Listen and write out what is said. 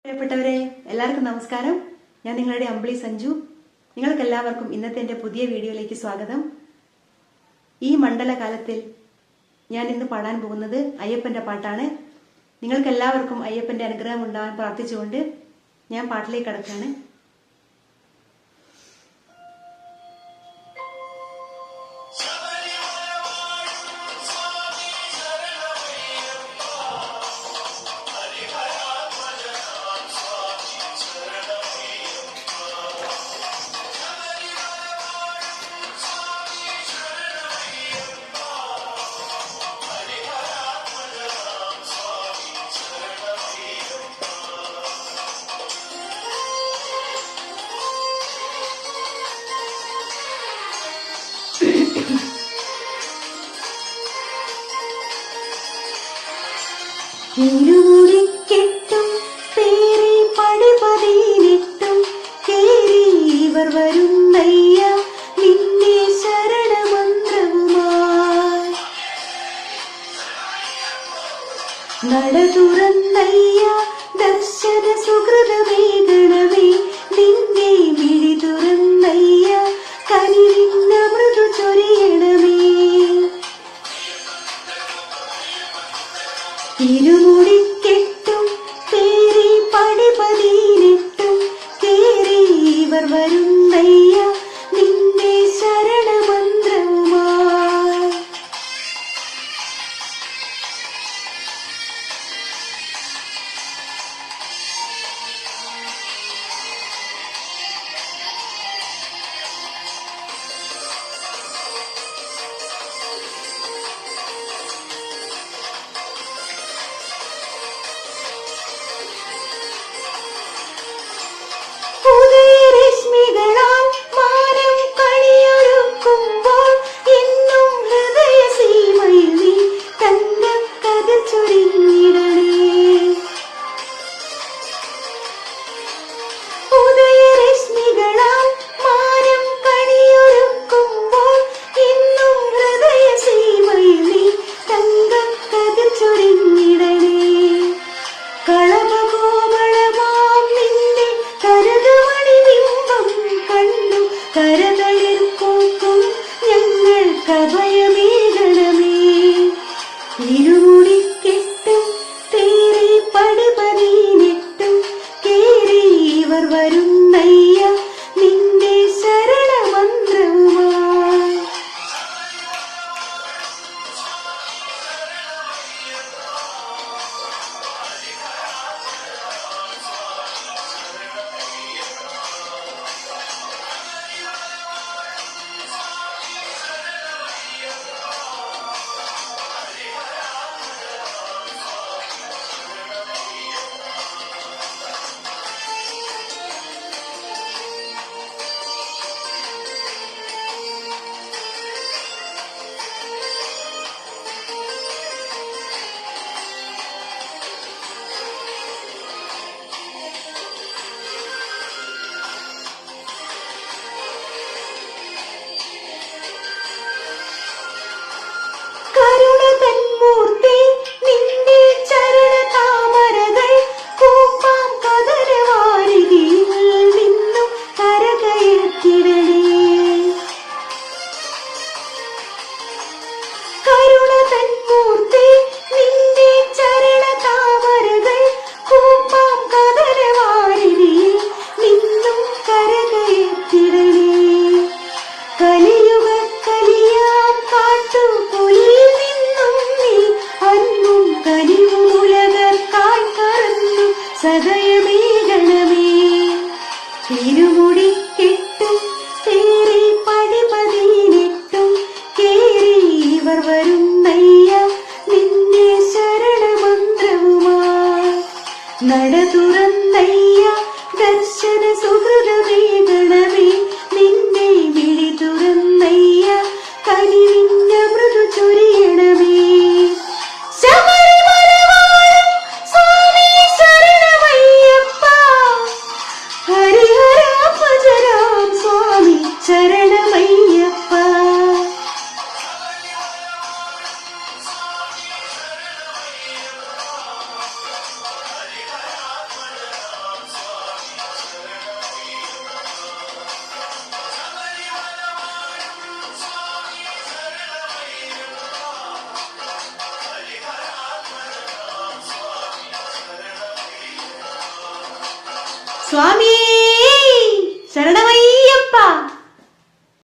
പ്രിയപ്പെട്ടവരെ, എല്ലാവർക്കും നമസ്കാരം. ഞാൻ നിങ്ങളുടെ അമ്പിളി സഞ്ജു. നിങ്ങൾക്ക് എല്ലാവർക്കും ഇന്നത്തെ എൻ്റെ പുതിയ വീഡിയോയിലേക്ക് സ്വാഗതം. ഈ മണ്ഡലകാലത്തിൽ ഞാൻ ഇന്ന് പാടാൻ പോകുന്നത് അയ്യപ്പന്റെ പാട്ടാണ്. നിങ്ങൾക്ക് എല്ലാവർക്കും അയ്യപ്പന്റെ അനുഗ്രഹം ഉണ്ടാവാൻ പ്രാർത്ഥിച്ചുകൊണ്ട് ഞാൻ പാട്ടിലേക്ക് കടക്കുകയാണ്. ഇരുമുടിക്കെട്ടും പേരെ പടിപതിനെട്ടും കേറി ഇവർ വരുന്നയ്യ നിന്നെ ശരണമന്ത്രവുമായി. നട തുറന്നയ്യ ദർശന സുഹൃതമേകണമേ നിന്നെ മിഴി തുറന്നയ്യ കനിവിന്ന മൃദു ചൊരിയണമേ. ഇരുമുടിക്കെട്ടും പേരെ പടിപതിനെട്ടും കേറി ഇവർ വരുന്നയ്യ നിന്റെ ശരണമന്ത്രവുമായി. ഉദയരശ്മികളാൽ മാനം കണിയൊരുക്കുമ്പോൾ എന്നും ഹൃദയസീമയിൽ നീ തങ്കക്കതിർ ചൊരിഞ്ഞിടണേ. ഉദയരശ്മികളാൽ മാനം കണിയൊരുക്കുമ്പോൾ എന്നും ഹൃദയസീമയിൽ നീ തങ്കക്കതിർ ചൊരിഞ്ഞിടണേ. കളഭകോമളമാം നിന്റെ കരകമണിബിംബം കണ്ടു കരതളിർപ്പൂക്കും ഞങ്ങൾക്കഭയമേകണമേ. ഇരുമുടിക്കെട്ടും പേരെ പടിപതിനെട്ടും കേറി ഇവർ വരുന്നയ്യ നിന്റെ ശരണമന്ത്രവുമായി. കരുണ തന്മൂർത്തി നിന്റെ ചരണ താമരകൾ കൂപ്പാം കദരവാരിതിയിൽ നിന്നും കരകയറ്റിടണേ. കരുണ തന്മൂർത്തി നിന്റെ ചരണ താമരകൾ കൂപ്പാം കദരവാരിതിയിൽ നിന്നും കരകയറ്റിടണേ. കലിയുഗ കലിയാം കാട്ടുപുലിയിൽ നിന്നും നീ അന്നും കലിവുലകർക്കായി കറന്നു സദയമേകണമേ. ഇരുമുടിക്കെട്ടും പേരെ പടിപതിനെട്ടും കേറി ഇവർ വരുന്നയ്യ നിന്നെ ശരണമന്ത്രവുമായി. നട തുറന്നയ്യ ദർശന സുഹൃതമേകണമേ നിന്നെ മിഴി തുറന്നയ്യ കനിവിന്ന മൃദു ചൊരിയണമേ. ശബരിമലവാഴും സ്വാമി ശരണമയ്യപ്പ, ഹരിഹരാത്മജനാം സ്വാമി ശരണമയ്യപ്പ. സ്വാമിയേ ശരണമയ്യപ്പ.